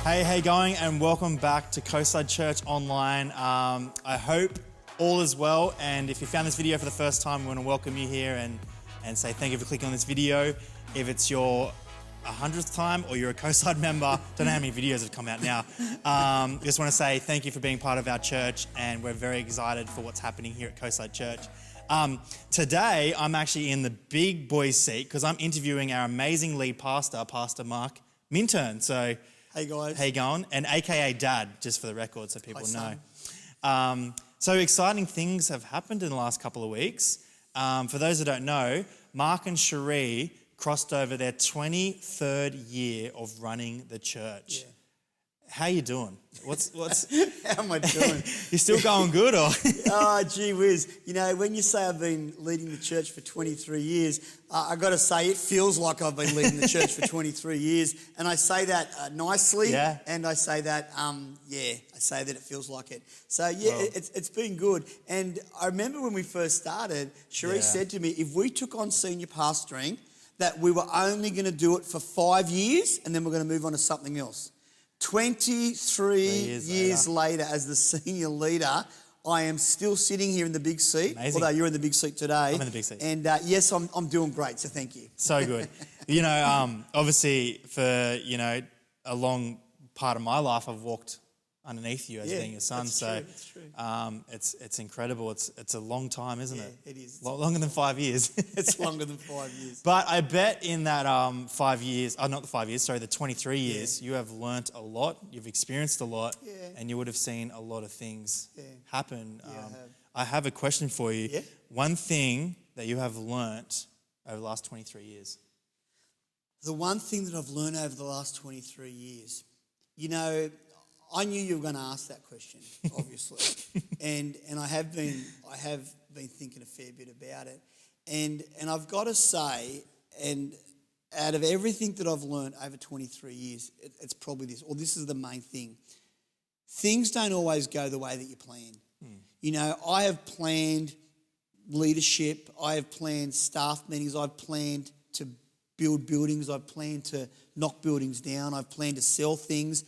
Hey, how you going? And welcome back to Coastside Church Online. I hope all is well. And if you found this video for the first time, we want to welcome you here and say thank you for clicking on this video. If it's your 100th time or you're a Coastside member, don't know how many videos have come out now. Just want to say thank you for being part of our church, and we're very excited for what's happening here at Coastside Church. Today, I'm actually in the big boy seat because I'm interviewing our amazing lead pastor, Pastor Mark Minturn. So, hey guys. How you going? And AKA Dad, just for the record so people Hi, know. So exciting things have happened in the last couple of weeks. For those that don't know, Mark and Cherie crossed over their 23rd year of running the church. Yeah. How you doing? What's How am I doing? You still going good or? Oh, gee whiz. You know, when you say I've been leading the church for 23 years, I got to say it feels like I've been leading the church for 23 years. And I say that nicely. Yeah. And I say that, I say that it feels like it. So, yeah, Well, it's been good. And I remember when we first started, Cherie said to me, if we took on senior pastoring, that we were only going to do it for 5 years and then we're going to move on to something else. 23 years later, as the senior leader, I am still sitting here in the big seat. Amazing. Although you're in the big seat today. I'm in the big seat. And yes, I'm doing great, so thank you. So good. You know, obviously for, a long part of my life, I've walked underneath you as being a son. That's true. It's incredible. It's a long time, isn't it? It is. Longer than 5 years. It's longer than 5 years. But I bet in that 5 years, not the 5 years, sorry, the 23 years, you have learnt a lot, you've experienced a lot, and you would have seen a lot of things happen. I have a question for you. Yeah? One thing that you have learnt over the last 23 years. The one thing that I've learned over the last 23 years, I knew you were going to ask that question, obviously, and I have been thinking a fair bit about it, and I've got to say, and out of everything that I've learned over 23 years, it's probably this, or this is the main thing. Things don't always go the way that you plan. I have planned leadership, I have planned staff meetings, I've planned to build buildings, I've planned to knock buildings down, I've planned to sell things.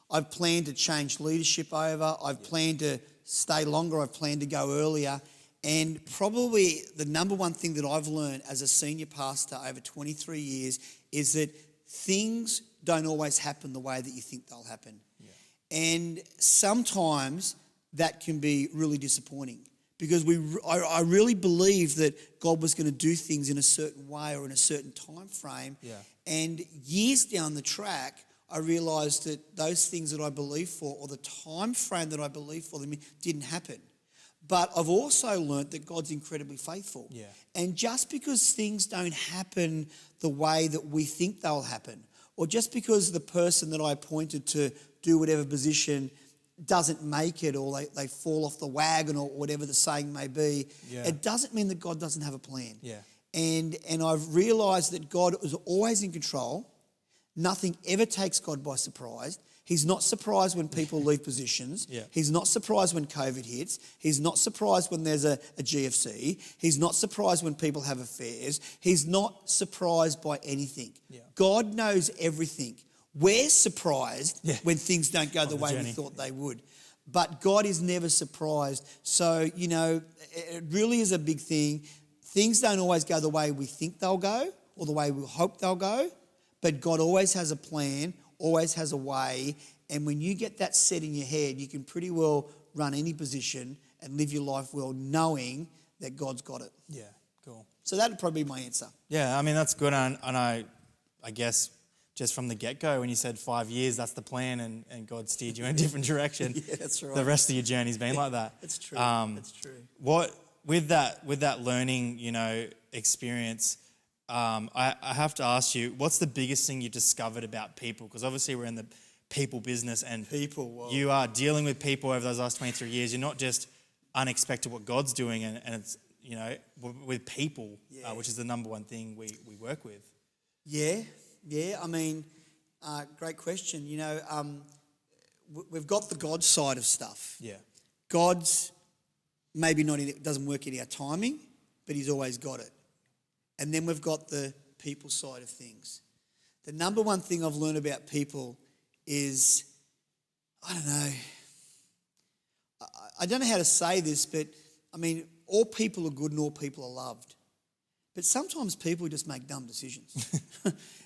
I've planned to change leadership over. I've planned to stay longer. I've planned to go earlier. And probably the number one thing that I've learned as a senior pastor over 23 years is that things don't always happen the way that you think they'll happen. Yeah. And sometimes that can be really disappointing because I really believe that God was going to do things in a certain way or in a certain time frame. Yeah. And years down the track, I realised that those things that I believed for or the time frame that I believed for them didn't happen. But I've also learnt that God's incredibly faithful. Yeah. And just because things don't happen the way that we think they'll happen, or just because the person that I appointed to do whatever position doesn't make it or they fall off the wagon or whatever the saying may be, it doesn't mean that God doesn't have a plan. Yeah. And I've realised that God is always in control. Nothing ever takes God by surprise. He's not surprised when people leave positions. Yeah. He's not surprised when COVID hits. He's not surprised when there's a GFC. He's not surprised when people have affairs. He's not surprised by anything. Yeah. God knows everything. We're surprised when things don't go the way we thought they would. But God is never surprised. So, it really is a big thing. Things don't always go the way we think they'll go or the way we hope they'll go. But God always has a plan, always has a way, and when you get that set in your head, you can pretty well run any position and live your life well knowing that God's got it. Yeah, cool. So that would probably be my answer. Yeah, I mean, that's good, and I guess just from the get-go, when you said 5 years, that's the plan, and God steered you in a different direction. Yeah, that's right. The rest of your journey's been like that. That's true, that's true. With that learning, experience, I have to ask you, what's the biggest thing you discovered about people? Because obviously we're in the people business and you are dealing with people over those last 23 years. You're not just unexpected what God's doing and it's, with people, which is the number one thing we work with. Yeah. I mean, great question. We've got the God side of stuff. Yeah. God's maybe not in it, doesn't work in our timing, but he's always got it. And then we've got the people side of things. The number one thing I've learned about people is, I don't know, I don't know how to say this, but I mean, all people are good and all people are loved. But sometimes people just make dumb decisions.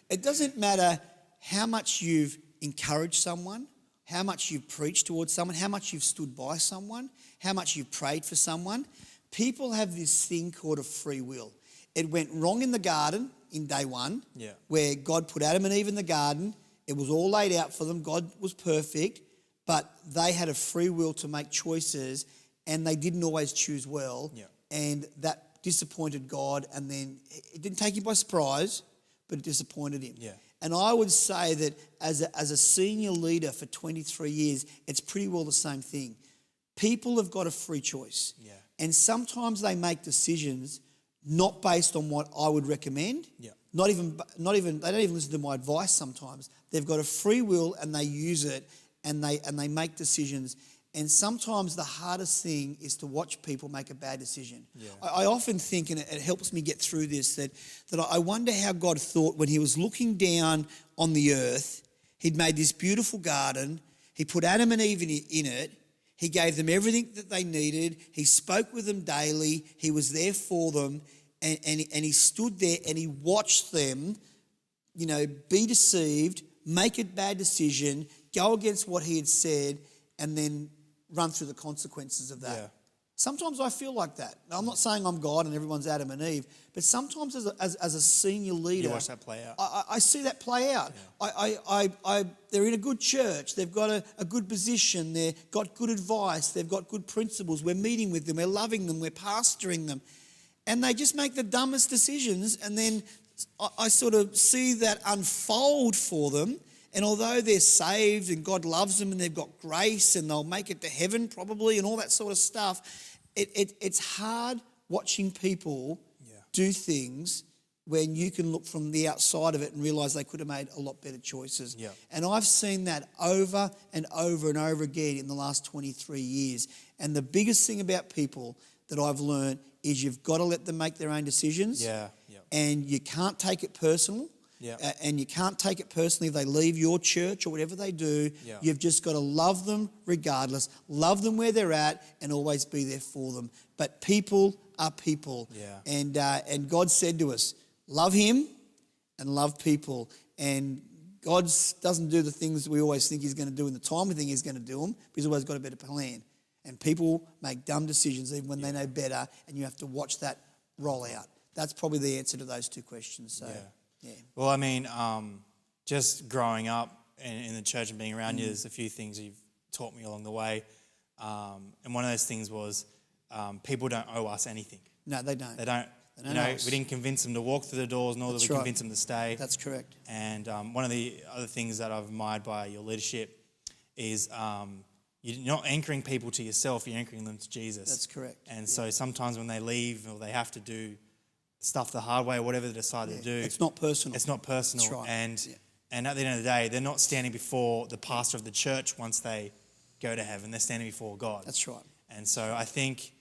It doesn't matter how much you've encouraged someone, how much you've preached towards someone, how much you've stood by someone, how much you've prayed for someone. People have this thing called a free will. It went wrong in the garden in day one, where God put Adam and Eve in the garden. It was all laid out for them. God was perfect, but they had a free will to make choices, and they didn't always choose well. And that disappointed God, and then it didn't take him by surprise, but it disappointed him. And I would say that as a senior leader for 23 years, it's pretty well the same thing. People have got a free choice. And sometimes they make decisions not based on what I would recommend. Not even they don't even listen to my advice sometimes. They've got a free will and they use it, and they make decisions. And sometimes the hardest thing is to watch people make a bad decision. I often think, and it helps me get through this, that I wonder how God thought when he was looking down on the earth. He'd made this beautiful garden. He put Adam and Eve in it. He gave them everything that they needed. He spoke with them daily. He was there for them. And he stood there and he watched them, be deceived, make a bad decision, go against what he had said, and then run through the consequences of that. Sometimes I feel like that. Now, I'm not saying I'm God and everyone's Adam and Eve, but sometimes as a senior leader, you watch that play out. I see that play out. They're in a good church. They've got a good position. They've got good advice. They've got good principles. We're meeting with them. We're loving them. We're pastoring them. And they just make the dumbest decisions, and then I sort of see that unfold for them. And although they're saved and God loves them and they've got grace and they'll make it to heaven probably and all that sort of stuff, it's hard watching people do things when you can look from the outside of it and realise they could have made a lot better choices. And I've seen that over and over and over again in the last 23 years. And the biggest thing about people that I've learned is you've got to let them make their own decisions. And you can't take it personal. And you can't take it personally if they leave your church or whatever they do. You've just got to love them regardless, love them where they're at, and always be there for them. But people are people. And God said to us, love him and love people. And God doesn't do the things we always think he's going to do in the time we think he's going to do them, but he's always got a better plan. And people make dumb decisions even when they know better, and you have to watch that roll out. That's probably the answer to those two questions. So. Well, I mean, just growing up in the church and being around you, there's a few things you've taught me along the way. And one of those things was people don't owe us anything. No, they don't. They don't. We didn't convince them to walk through the doors, nor did we convince them to stay. That's correct. And one of the other things that I've admired by your leadership is you're not anchoring people to yourself, you're anchoring them to Jesus. That's correct. And so sometimes when they leave or they have to do stuff the hard way or whatever they decide to do. It's not personal. It's not personal. That's right. And at the end of the day, they're not standing before the pastor of the church once they go to heaven. They're standing before God. That's right. And so I think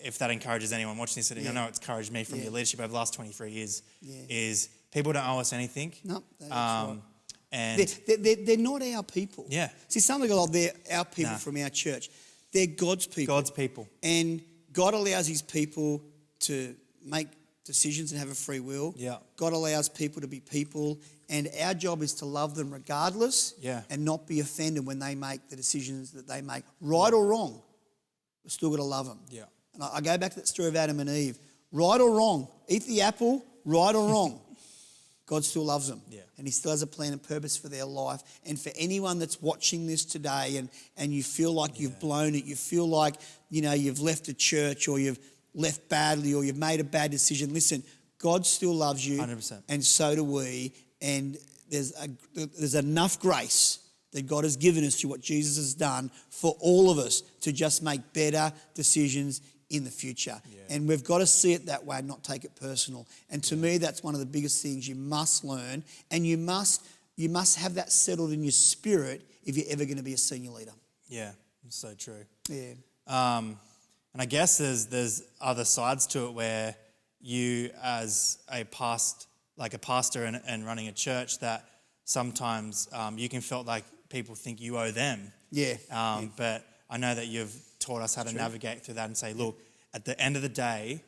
if that encourages anyone watching this, and I know it's encouraged me from your leadership over the last 23 years, is people don't owe us anything. No, that's right. And they're not our people. See, something like they're our people from our church. They're God's people. God's people. And God allows his people to make decisions and have a free will. God allows people to be people, and our job is to love them regardless and not be offended when they make the decisions that they make. Right or wrong, we're still got to love them. And I go back to that story of Adam and Eve. Right or wrong, eat the apple, right or wrong, God still loves them. And he still has a plan and purpose for their life. And for anyone that's watching this today and you feel like you've blown it, you feel like, you've left a church or you've left badly or you've made a bad decision, listen, God still loves you. 100%. And so do we. And there's enough grace that God has given us through what Jesus has done for all of us to just make better decisions in the future. And we've got to see it that way and not take it personal. And to me, that's one of the biggest things you must learn. And you must have that settled in your spirit if you're ever going to be a senior leader. It's so true. And I guess there's other sides to it where you as a pastor and running a church that sometimes you can feel like people think you owe them. Yeah. But I know that you've taught us how to navigate through that and say, look, at the end of the day,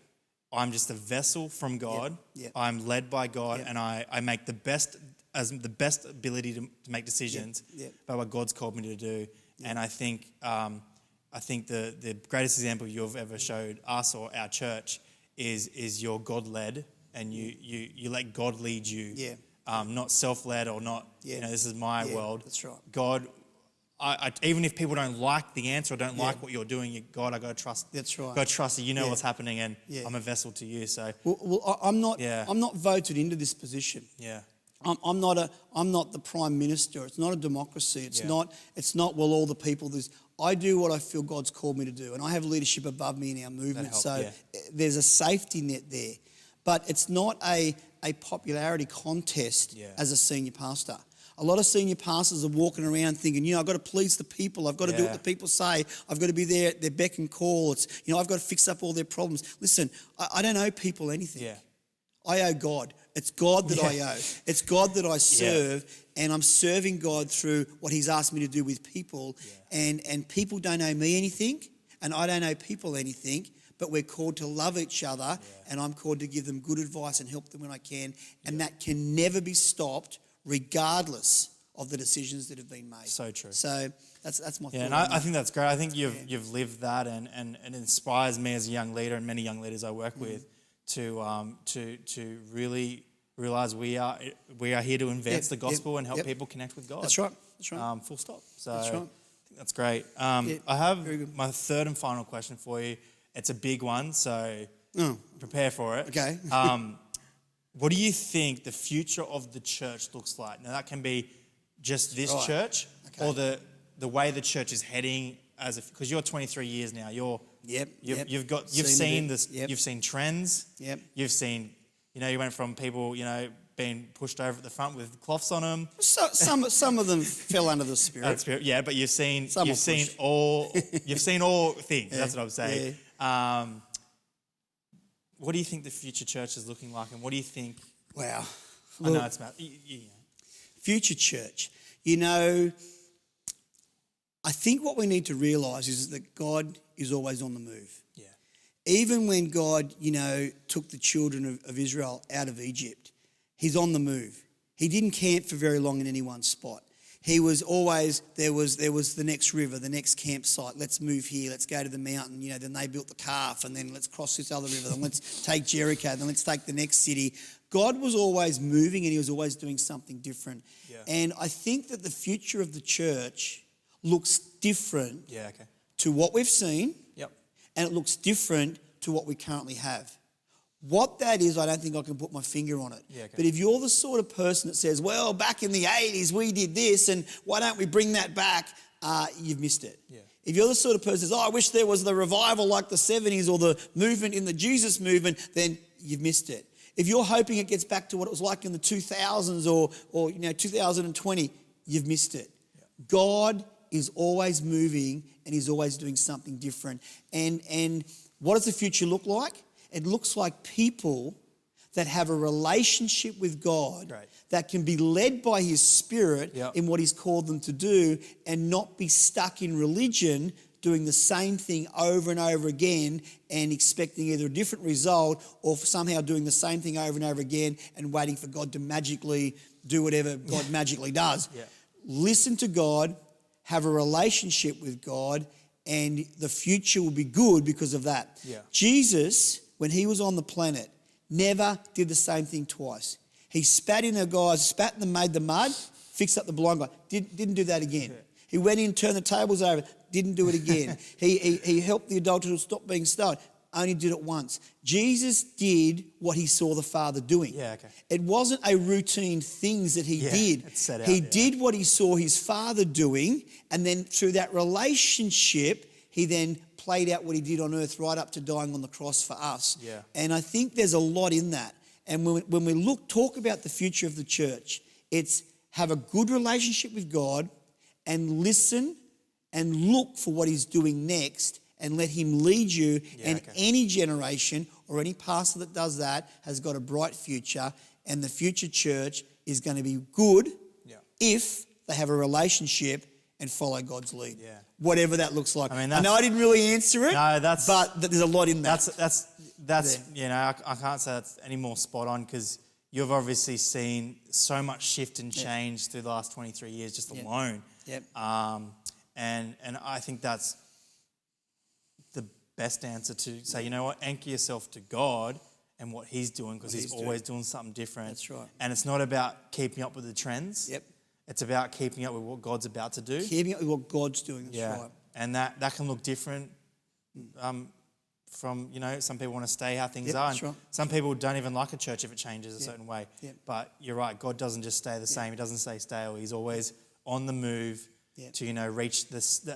I'm just a vessel from God. Yep. I'm led by God, and I make the best ability to make decisions by what God's called me to do. And I think the greatest example you've ever showed us or our church is you're God led, and you let God lead you. Yeah. Not self-led or not, this is my world. That's right. God, I even if people don't like the answer or don't like what you're doing, God, I got to trust. That's right. Got to trust that you know what's happening, and I'm a vessel to you. So, I'm not voted into this position. Yeah. I'm not the prime minister. It's not a democracy. It's not. Well, all the people. I do what I feel God's called me to do, and I have leadership above me in our movement. So there's a safety net there, but it's not a popularity contest as a senior pastor. A lot of senior pastors are walking around thinking, I've got to please the people. I've got to do what the people say. I've got to be there at their beck and call. It's, I've got to fix up all their problems. Listen, I don't owe people anything. Yeah. I owe God. It's God that I owe. It's God that I serve, and I'm serving God through what He's asked me to do with people. Yeah. And people don't owe me anything, and I don't owe people anything, but we're called to love each other, and I'm called to give them good advice and help them when I can, and that can never be stopped regardless of the decisions that have been made. So true. So that's my thought. And I think that's great. I think you've lived that, and it inspires me as a young leader and many young leaders I work with to really realize we are here to advance the gospel and help people connect with God. That's right. That's right. Full stop. So that's right. I think that's great. I have my third and final question for you. It's a big one, so prepare for it. Okay. What do you think the future of the church looks like? Now, that can be just this church or the way the church is heading because you're 23 years now. You've seen this. You've seen trends. Yep. You've seen, you went from people, being pushed over at the front with cloths on them. So, some of them fell under the Spirit. Yeah, but you've seen all things. That's what I'm saying. Yeah. What do you think the future church is looking like, and what do you think? Wow. I know it's about future church. I think what we need to realise is that God is always on the move. Yeah. Even when God, took the children of Israel out of Egypt, He's on the move. He didn't camp for very long in any one spot. He was always, there was the next river, the next campsite. Let's move here. Let's go to the mountain. Then they built the calf, and then let's cross this other river. Then let's take Jericho. Then let's take the next city. God was always moving, and He was always doing something different. Yeah. And I think that the future of the church looks different to what we've seen, and it looks different to what we currently have. What that is, I don't think I can put my finger on it. Yeah, okay. But if you're the sort of person that says, well, back in the 80s we did this, and why don't we bring that back, you've missed it. Yeah. If you're the sort of person that says, I wish there was the revival like the 70s or the movement in the Jesus movement, then you've missed it. If you're hoping it gets back to what it was like in the 2000s or 2020, you've missed it. Yeah. God is always moving, and He's always doing something different. And what does the future look like? It looks like people that have a relationship with God that can be led by His Spirit in what He's called them to do, and not be stuck in religion doing the same thing over and over again and expecting either a different result or somehow doing the same thing over and over again and waiting for God to magically do whatever God magically does. Yeah. Listen to God, have a relationship with God, and the future will be good because of that. Yeah. Jesus, when He was on the planet, never did the same thing twice. He spat in the guys, spat in them, made the mud, fixed up the blind guy. Didn't do that again. Yeah. He went in, turned the tables over, didn't do it again. He helped the adulterer stop being stoned, only did it once. Jesus did what He saw the Father doing. Yeah, okay. It wasn't a routine things that He did. It's set out, He did what He saw His Father doing, and then through that relationship, He then played out what He did on earth right up to dying on the cross for us. Yeah. And I think there's a lot in that. And when we talk about the future of the church, it's have a good relationship with God and listen and look for what He's doing next and let Him lead you. Any generation or any pastor that does that has got a bright future, and the future church is going to be good if they have a relationship and follow God's lead. Yeah. Whatever that looks like. I mean, I know I didn't really answer it, No, but there's a lot in that. That's you know, I can't say that's any more spot on because you've obviously seen so much shift and change through the last 23 years just alone. Yep. And I think that's the best answer to say, you know what, anchor yourself to God and what He's doing because He's always doing something different. That's right. And it's not about keeping up with the trends. Yep. It's about keeping up with what God's about to do. Keeping up with what God's doing, that's right. And that can look different from, you know, some people want to stay how things are. That's right. Some people don't even like a church if it changes a certain way. Yep. But you're right, God doesn't just stay the same. He doesn't stay stale. He's always on the move to, you know, reach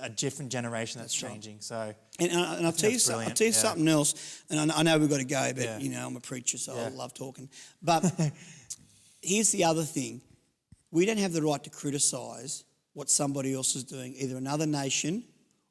a different generation that's changing. So, and I'll tell you something else, and I know we've got to go, but, you know, I'm a preacher, so I love talking. But here's the other thing. We don't have the right to criticise what somebody else is doing, either another nation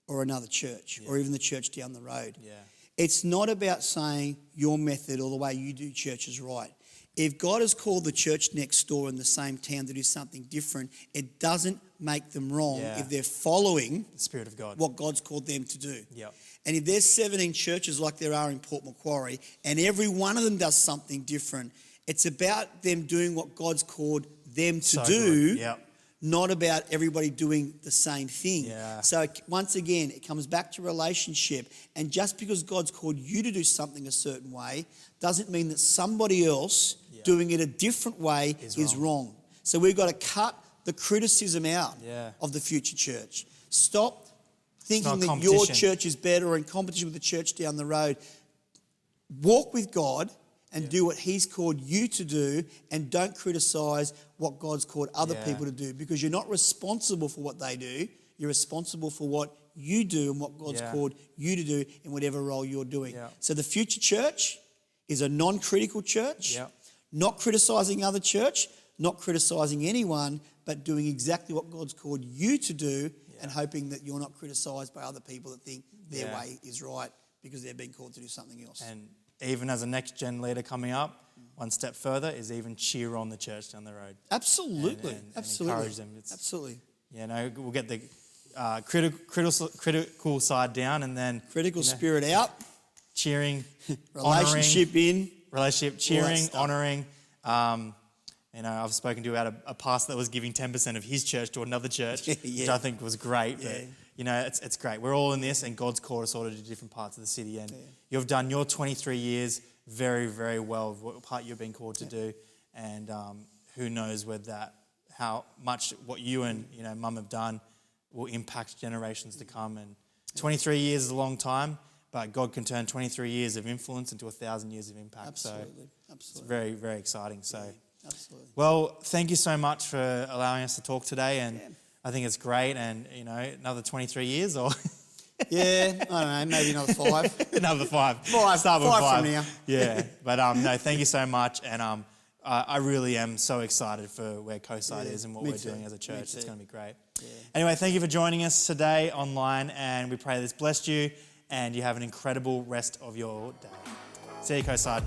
or another church, or even the church down the road. Yeah. It's not about saying your method or the way you do church is right. If God has called the church next door in the same town to do something different, it doesn't make them wrong if they're following the Spirit of God, what God's called them to do. Yep. And if there's 17 churches like there are in Port Macquarie, and every one of them does something different, it's about them doing what God's called them to do, not about everybody doing the same thing. Yeah. So once again, it comes back to relationship. And just because God's called you to do something a certain way doesn't mean that somebody else doing it a different way is wrong. So we've got to cut the criticism out of the future church. Stop thinking that your church is better or in competition with the church down the road. Walk with God and do what He's called you to do, and don't criticise what God's called other people to do, because you're not responsible for what they do. You're responsible for what you do and what God's called you to do in whatever role you're doing. So the future church is a non-critical church, not criticising other church, not criticising anyone, but doing exactly what God's called you to do and hoping that you're not criticised by other people that think their way is right because they're being called to do something else. And even as a next-gen leader coming up, one step further is even cheer on the church down the road. Absolutely. And Absolutely. encourage them. Absolutely. You know, we'll get the critical side down and then... Critical spirit out. Cheering, relationship in. Relationship, cheering, honouring. You know, I've spoken to about a pastor that was giving 10% of his church to another church, which I think was great. But, you know, it's great. We're all in this, and God's called us all to do different parts of the city. And you've done your 23 years very, very well, what part you've been called to do. And who knows how much what you and, you know, Mum have done will impact generations to come. And 23 years is a long time, but God can turn 23 years of influence into 1,000 years of impact. Absolutely. So it's very, very exciting. So. Absolutely. Well, thank you so much for allowing us to talk today, and I think it's great. And you know, another 23 years, or I don't know, maybe another 5. Another 5. Start with 5 from now. Yeah, but no, thank you so much, and I really am so excited for where Coastside is and what we're doing as a church. It's going to be great. Yeah. Anyway, thank you for joining us today online, and we pray this blessed you, and you have an incredible rest of your day. See you, Coastside.